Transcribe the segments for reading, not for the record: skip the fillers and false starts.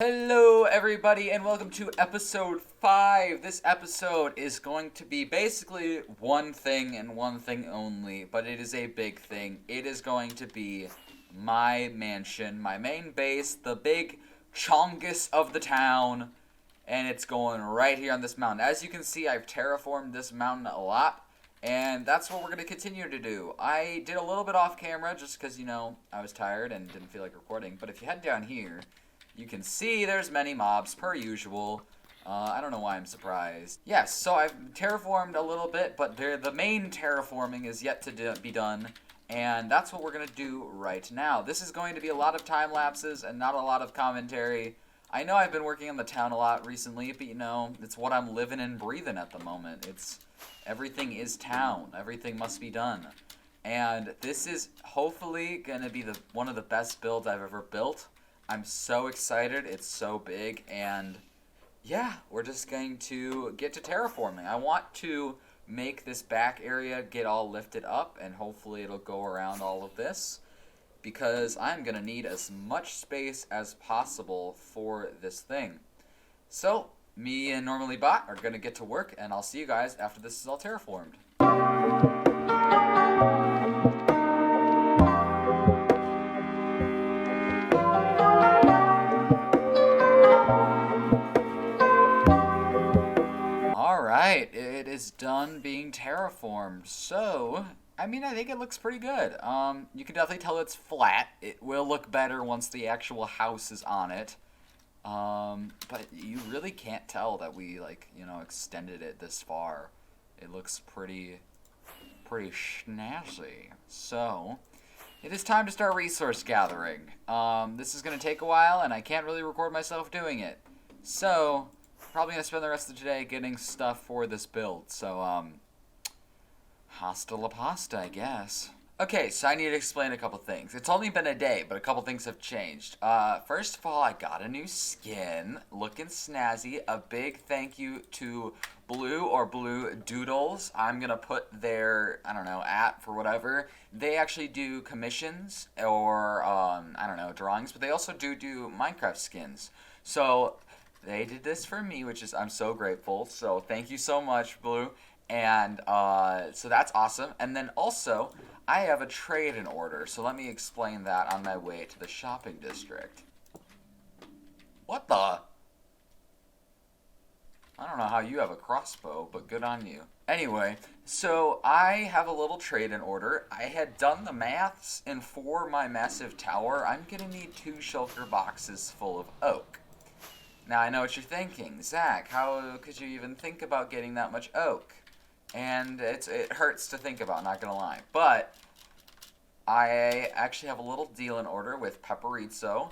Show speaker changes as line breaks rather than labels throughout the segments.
Hello, everybody, and welcome to episode 5. This episode is going to be basically one thing and one thing only, but it is a big thing. It is going to be my mansion, my main base, the big chongus of the town, and it's going right here on this mountain. As you can see, I've terraformed this mountain a lot, and that's what we're going to continue to do. I did a little bit off camera just because, I was tired and didn't feel like recording, but if you head down here, you can see there's many mobs, per usual. I don't know why I'm surprised. Yes, so I've terraformed a little bit, but the main terraforming is yet to be done, and that's what we're going to do right now. This is going to be a lot of time lapses and not a lot of commentary. I know I've been working on the town a lot recently, but it's what I'm living and breathing at the moment. Everything is town. Everything must be done. And this is hopefully going to be one of the best builds I've ever built. I'm so excited, it's so big, and yeah, we're just going to get to terraforming. I want to make this back area get all lifted up, and hopefully it'll go around all of this, because I'm going to need as much space as possible for this thing. So, me and Normally Bot are going to get to work, and I'll see you guys after this is all terraformed. Alright, it is done being terraformed. So, I think it looks pretty good. You can definitely tell it's flat. It will look better once the actual house is on it. But you really can't tell that we, extended it this far. It looks pretty snazzy. So, it is time to start resource gathering. This is going to take a while, and I can't really record myself doing it. So, probably going to spend the rest of today getting stuff for this build. So, hasta la pasta, I guess. Okay, so I need to explain a couple things. It's only been a day, but a couple things have changed. First of all, I got a new skin, looking snazzy. A big thank you to Blue or Blue Doodles. I'm going to put their, app for whatever. They actually do commissions or, drawings, but they also do Minecraft skins. So, they did this for me, I'm so grateful. So thank you so much, Blue. And so that's awesome. And then also, I have a trade in order. So let me explain that on my way to the shopping district. What the? I don't know how you have a crossbow, but good on you. Anyway, so I have a little trade in order. I had done the maths, and for my massive tower, I'm going to need 2 shulker boxes full of oak. Now, I know what you're thinking. Zach, how could you even think about getting that much oak? And it hurts to think about, not going to lie. But I actually have a little deal in order with Pepperizzo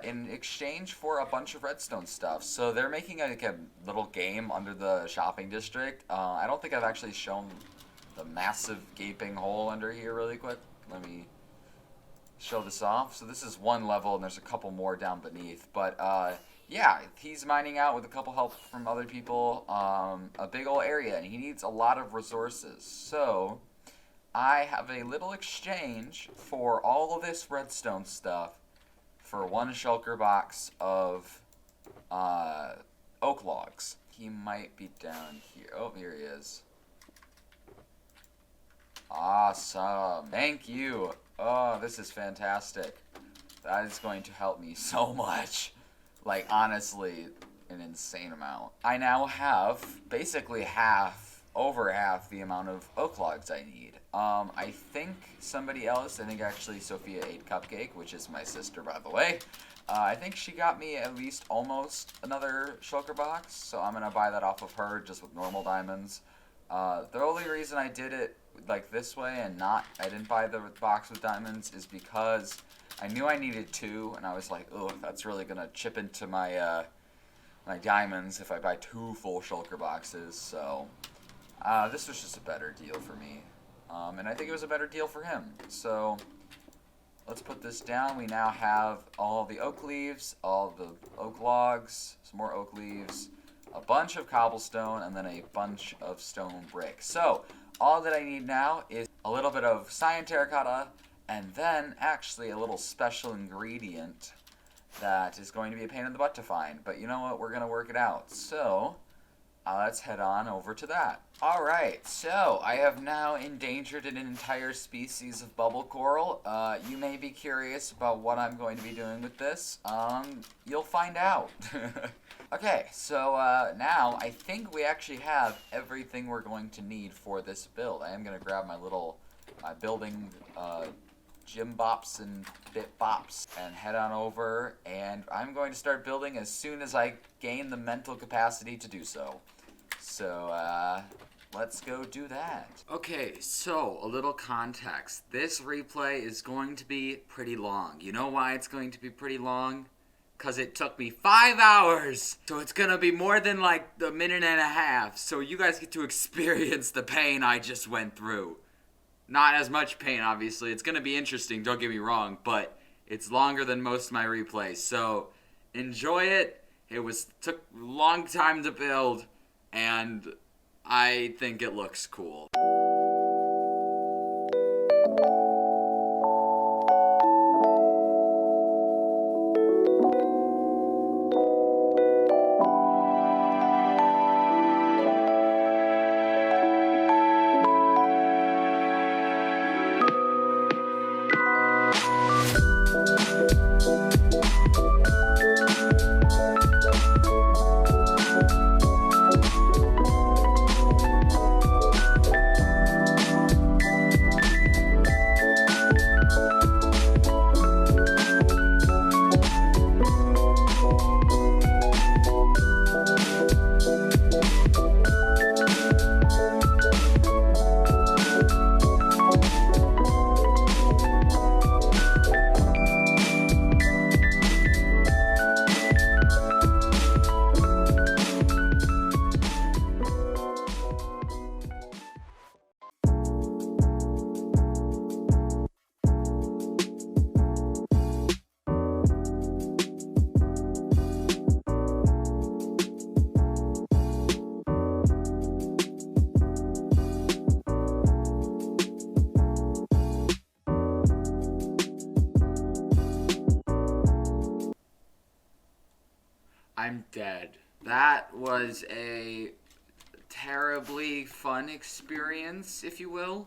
in exchange for a bunch of redstone stuff. So they're making a little game under the shopping district. I don't think I've actually shown the massive gaping hole under here really quick. Let me show this off. So this is one level, and there's a couple more down beneath. But, yeah, he's mining out with a couple help from other people, a big old area, and he needs a lot of resources. So, I have a little exchange for all of this redstone stuff for 1 shulker box of oak logs. He might be down here. Oh, here he is. Awesome. Thank you. Oh, this is fantastic. That is going to help me so much. Like, honestly, an insane amount. I now have basically over half the amount of oak logs I need. I think somebody else, actually Sophia ate Cupcake, which is my sister, by the way. I think she got me at least almost another shulker box, so I'm going to buy that off of her just with normal diamonds. The only reason I did it like this way and I didn't buy the box with diamonds is because I knew I needed 2, and I was like, oh, that's really going to chip into my my diamonds if I buy 2 full shulker boxes. So this was just a better deal for me. And I think it was a better deal for him. So let's put this down. We now have all the oak leaves, all the oak logs, some more oak leaves, a bunch of cobblestone, and then a bunch of stone brick. So all that I need now is a little bit of cyan terracotta, and then actually a little special ingredient that is going to be a pain in the butt to find. But you know what? We're going to work it out. So let's head on over to that. Alright, so I have now endangered an entire species of bubble coral. You may be curious about what I'm going to be doing with this. You'll find out. Okay, so now I think we actually have everything we're going to need for this build. I am going to grab my little building gym bops and bit bops and head on over, and I'm going to start building as soon as I gain the mental capacity to do so. So, let's go do that. Okay, so a little context. This replay is going to be pretty long. You know why it's going to be pretty long? Because it took me 5 hours. So it's going to be more than like a minute and a half. So you guys get to experience the pain I just went through. Not as much pain, obviously. It's going to be interesting, don't get me wrong. But it's longer than most of my replays. So enjoy it. It took a long time to build. And I think it looks cool. I'm dead. That was a terribly fun experience, if you will.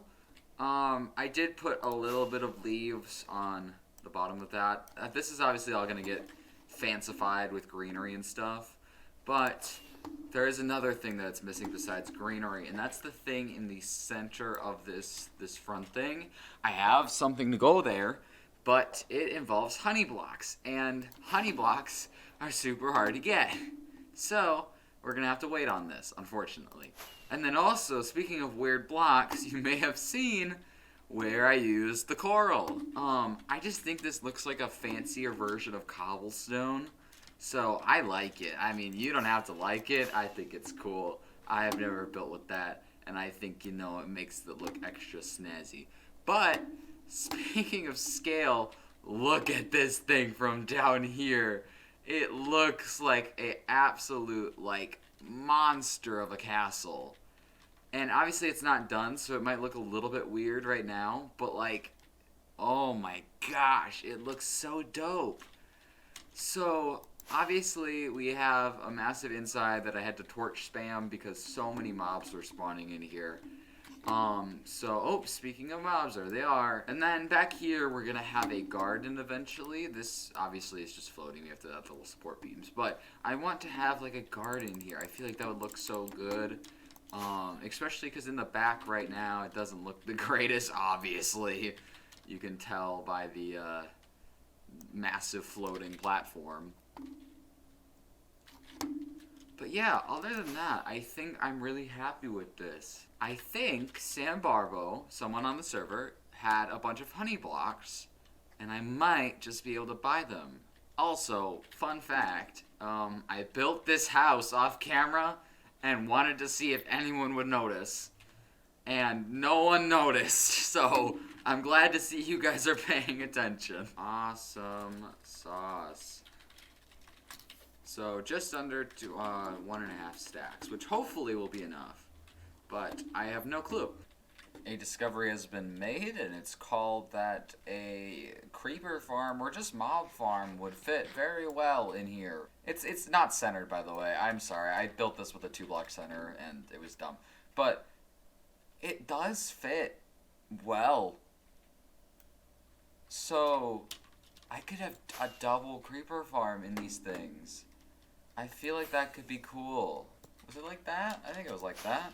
I did put a little bit of leaves on the bottom of that. This is obviously all going to get fancified with greenery and stuff. But there is another thing that's missing besides greenery, and that's the thing in the center of this front thing. I have something to go there, but it involves honey blocks, and honey blocks are super hard to get. So we're going to have to wait on this, unfortunately. And then also, speaking of weird blocks, you may have seen where I used the coral. I just think this looks like a fancier version of cobblestone. So I like it. I mean, you don't have to like it. I think it's cool. I have never built with that, and I think, it makes it look extra snazzy. But speaking of scale, look at this thing from down here. It looks like a absolute, monster of a castle. And obviously it's not done, so it might look a little bit weird right now, but oh my gosh, it looks so dope. So obviously we have a massive inside that I had to torch spam because so many mobs were spawning in here. Speaking of mobs, there they are. And then back here, we're going to have a garden eventually. This obviously is just floating. We have to have the little support beams. But I want to have a garden here. I feel like that would look so good. Especially because in the back right now, it doesn't look the greatest, obviously. You can tell by the massive floating platform. But yeah, other than that, I think I'm really happy with this. I think Sam Barbo, someone on the server, had a bunch of honey blocks, and I might just be able to buy them. Also, fun fact, I built this house off camera and wanted to see if anyone would notice. And no one noticed, so I'm glad to see you guys are paying attention. Awesome sauce. So just under 1.5 stacks, which hopefully will be enough. But I have no clue. A discovery has been made, and it's called that a creeper farm or just mob farm would fit very well in here. It's not centered, by the way. I'm sorry. I built this with a 2-block center, and it was dumb. But it does fit well. So I could have a double creeper farm in these things. I feel like that could be cool. Was it like that? I think it was like that.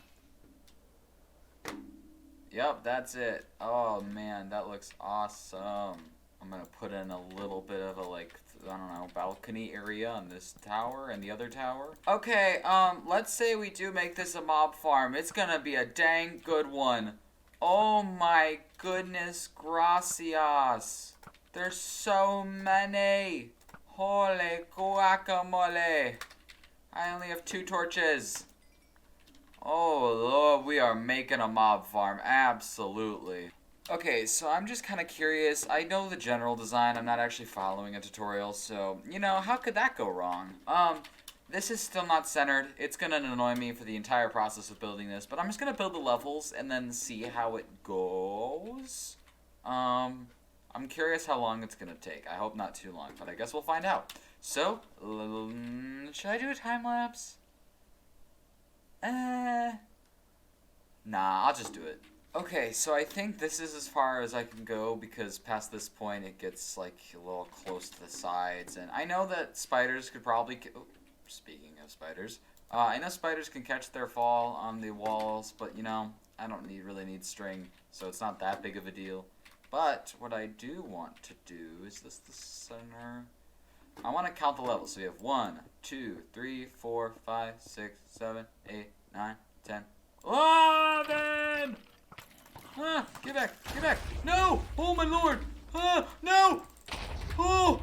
Yep, that's it. Oh man, that looks awesome. I'm gonna put in a little bit of a, like, I don't know, balcony area on this tower and the other tower. Okay, let's say we do make this a mob farm. It's gonna be a dang good one. Oh my goodness gracias. There's so many. Holy guacamole. I only have 2 torches. Oh Lord, we are making a mob farm, absolutely. Okay, so I'm just kind of curious. I know the general design, I'm not actually following a tutorial, so, you know, how could that go wrong? This is still not centered. It's gonna annoy me for the entire process of building this, but I'm just gonna build the levels and then see how it goes. I'm curious how long it's gonna take. I hope not too long, but I guess we'll find out. So, should I do a time lapse? Nah, I'll just do it. Okay, so I think this is as far as I can go because past this point it gets like a little close to the sides, and I know that spiders could probably. Speaking of spiders, I know spiders can catch their fall on the walls, but you know I don't really need string, so it's not that big of a deal. But what I do want to do is this the center. I want to count the levels. So we have 1, 2, 3, 4, 5, 6, 7, 8, 9, 10, 11! Ah, get back! Get back! No! Oh my lord! Ah, no! Oh!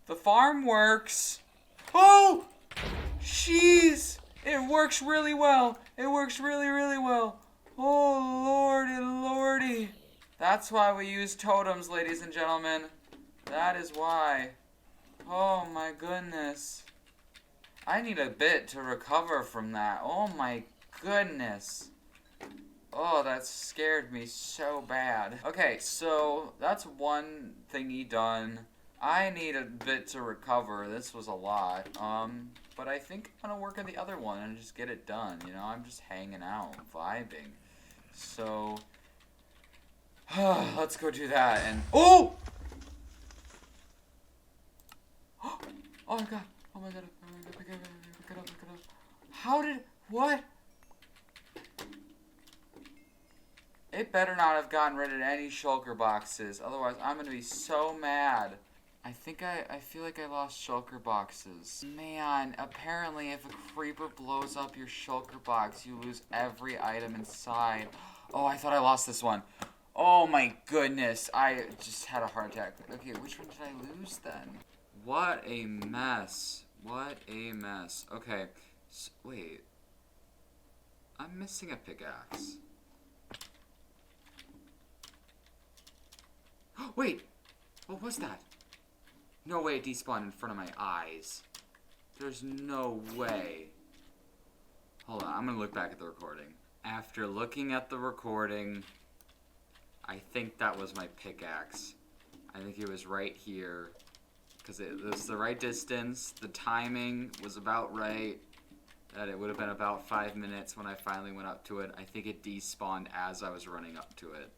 The farm works. Oh! Jeez! It works really well. It works really, really well. Oh, lordy, lordy. That's why we use totems, ladies and gentlemen. That is why. Oh, my goodness. I need a bit to recover from that. Oh, my goodness. Oh, that scared me so bad. Okay, so that's one thingy done. I need a bit to recover. This was a lot. But I think I'm gonna work on the other one and just get it done. You know, I'm just hanging out, vibing. So, let's go do that. And oh! Oh my god! Oh my god! Pick it up! How did? What? It better not have gotten rid of any shulker boxes. Otherwise, I'm gonna be so mad. I feel like I lost shulker boxes. Man, apparently if a creeper blows up your shulker box, you lose every item inside. Oh, I thought I lost this one. Oh my goodness, I just had a heart attack. Okay, which one did I lose then? What a mess. What a mess. Okay, so, wait. I'm missing a pickaxe. Wait, what was that? No way it despawned in front of my eyes. There's no way. Hold on, I'm gonna look back at the recording. After looking at the recording, I think that was my pickaxe. I think it was right here. Because it was the right distance, the timing was about right. That it would have been about 5 minutes when I finally went up to it. I think it despawned as I was running up to it.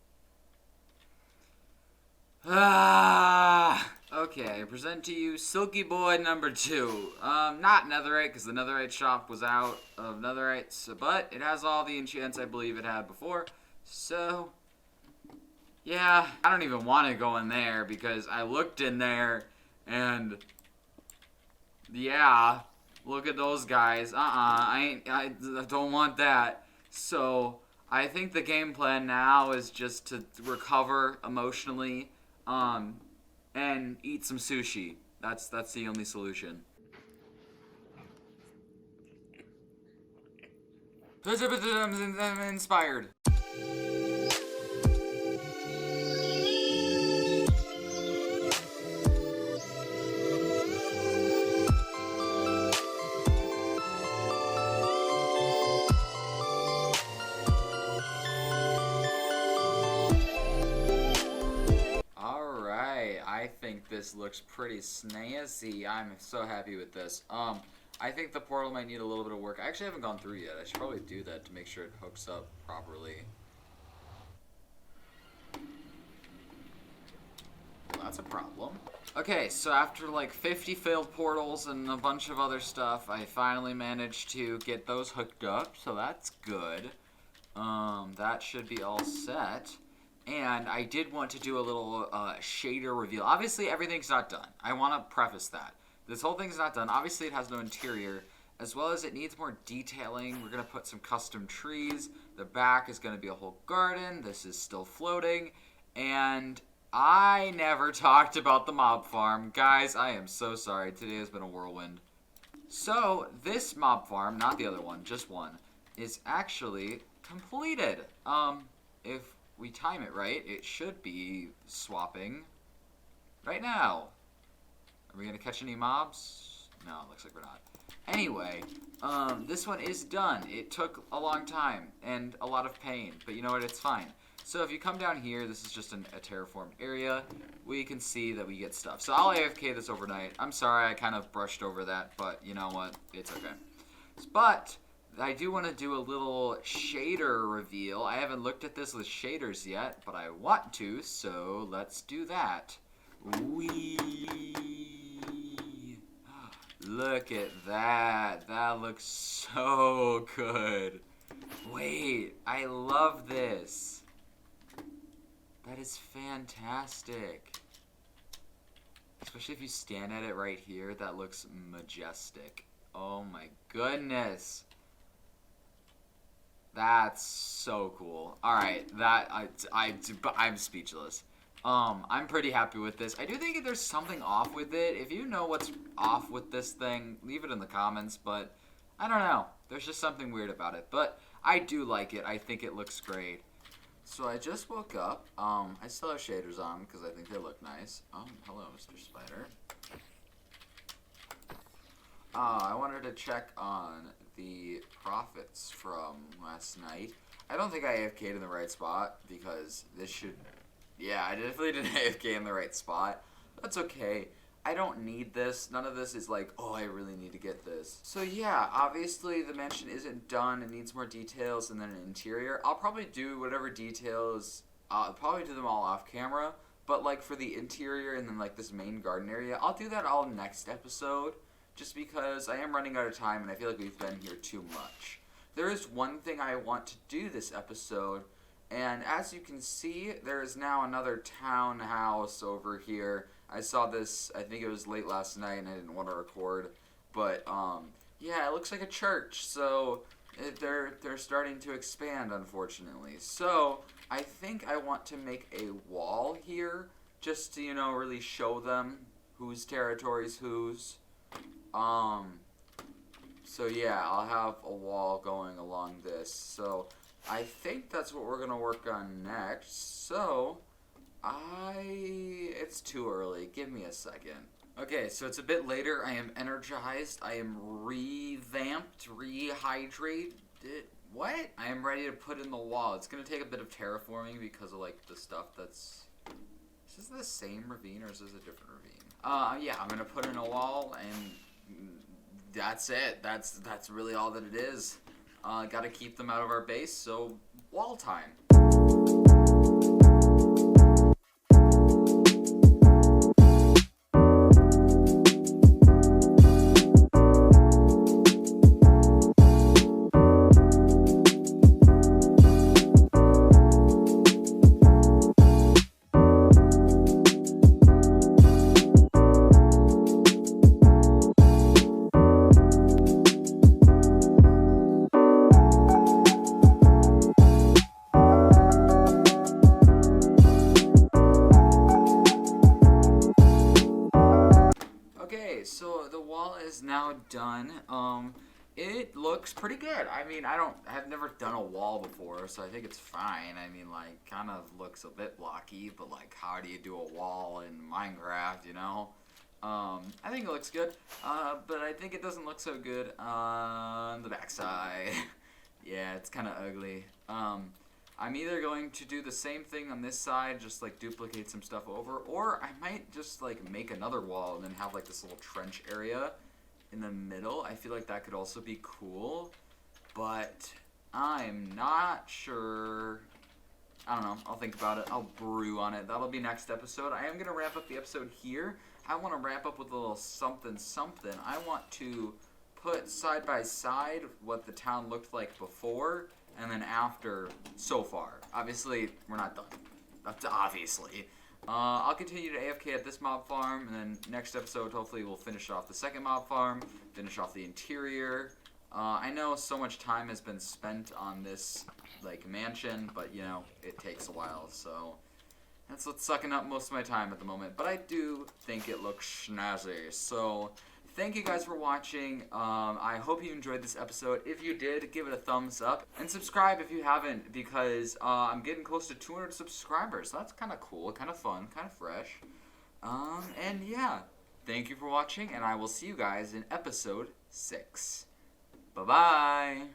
Okay, I present to you Silky Boy number 2. Not netherite, because the netherite shop was out of netherites, but it has all the enchants I believe it had before. So, yeah, I don't even want to go in there, because I looked in there, and, yeah, look at those guys. I don't want that. So, I think the game plan now is just to recover emotionally, and eat some sushi. That's the only solution. I'm inspired. I think this looks pretty snazzy. I'm so happy with this. I think the portal might need a little bit of work. I actually haven't gone through yet. I should probably do that to make sure it hooks up properly. Well, that's a problem. Okay, so after like 50 failed portals and a bunch of other stuff, I finally managed to get those hooked up, so that's good. That should be all set. And I did want to do a little shader reveal. Obviously, everything's not done. I want to preface that. This whole thing's not done. Obviously, it has no interior, as well as it needs more detailing. We're going to put some custom trees. The back is going to be a whole garden. This is still floating. And I never talked about the mob farm. Guys, I am so sorry. Today has been a whirlwind. So, this mob farm, not the other one, just one, is actually completed. If we time it right, it should be swapping right now. Are we going to catch any mobs? No, looks like we're not. Anyway, this one is done. It took a long time and a lot of pain, but you know what? It's fine. So if you come down here, this is just a terraformed area. We can see that we get stuff. So I'll AFK this overnight. I'm sorry, I kind of brushed over that, but you know what? It's okay. But I do want to do a little shader reveal. I haven't looked at this with shaders yet, but I want to, so let's do that. Whee! Look at that. That looks so good. Wait, I love this. That is fantastic. Especially if you stand at it right here, that looks majestic. Oh my goodness. That's so cool. Alright, I'm speechless. I'm pretty happy with this. I do think there's something off with it. If you know what's off with this thing, leave it in the comments, but I don't know. There's just something weird about it, but I do like it. I think it looks great. So I just woke up. I still have shaders on because I think they look nice. Hello, Mr. Spider. I wanted to check on the profits from last night. I don't think I AFK'd in the right spot because this should... Yeah, I definitely didn't AFK in the right spot. That's okay. I don't need this. None of this is like, oh, I really need to get this. So yeah, obviously the mansion isn't done. It needs more details and then an interior. I'll probably do whatever details. I'll probably do them all off camera. But like for the interior and then like this main garden area, I'll do that all next episode. Just because I am running out of time and I feel like we've been here too much. There is one thing I want to do this episode. And as you can see, there is now another townhouse over here. I saw this, I think it was late last night and I didn't want to record. But, yeah, it looks like a church. So, they're starting to expand, unfortunately. So, I think I want to make a wall here. Just to, you know, really show them whose territory's whose. So yeah, I'll have a wall going along this. So, I think that's what we're going to work on next. So, it's too early. Give me a second. Okay, so it's a bit later. I am energized. I am revamped, rehydrated. What? I am ready to put in the wall. It's going to take a bit of terraforming because of, like, the stuff that's... Is this the same ravine or is this a different ravine? Yeah, I'm going to put in a wall and that's it. That's really all that it is. Gotta keep them out of our base, so wall time. So the wall is now done. It looks pretty good. I mean, I've never done a wall before, so I think it's fine. I mean, like, kind of looks a bit blocky, but like, how do you do a wall in Minecraft, you know? I think it looks good, but I think it doesn't look so good on the backside. Yeah, it's kind of ugly. I'm either going to do the same thing on this side, just like duplicate some stuff over, or I might just like make another wall and then have like this little trench area in the middle. I feel like that could also be cool, but I'm not sure. I don't know. I'll think about it. I'll brew on it. That'll be next episode. I am going to wrap up the episode here. I want to wrap up with a little something something. I want to put side by side what the town looked like before and then after so far. Obviously, we're not done. That's obviously. I'll continue to AFK at this mob farm, and then next episode, hopefully, we'll finish off the second mob farm, finish off the interior. I know so much time has been spent on this, like, mansion, but, you know, it takes a while, so that's what's sucking up most of my time at the moment. But I do think it looks snazzy, so thank you guys for watching. I hope you enjoyed this episode. If you did, give it a thumbs up, and subscribe if you haven't, because I'm getting close to 200 subscribers, so that's kind of cool, kind of fun, kind of fresh. And yeah, thank you for watching, and I will see you guys in episode 6. Bye-bye.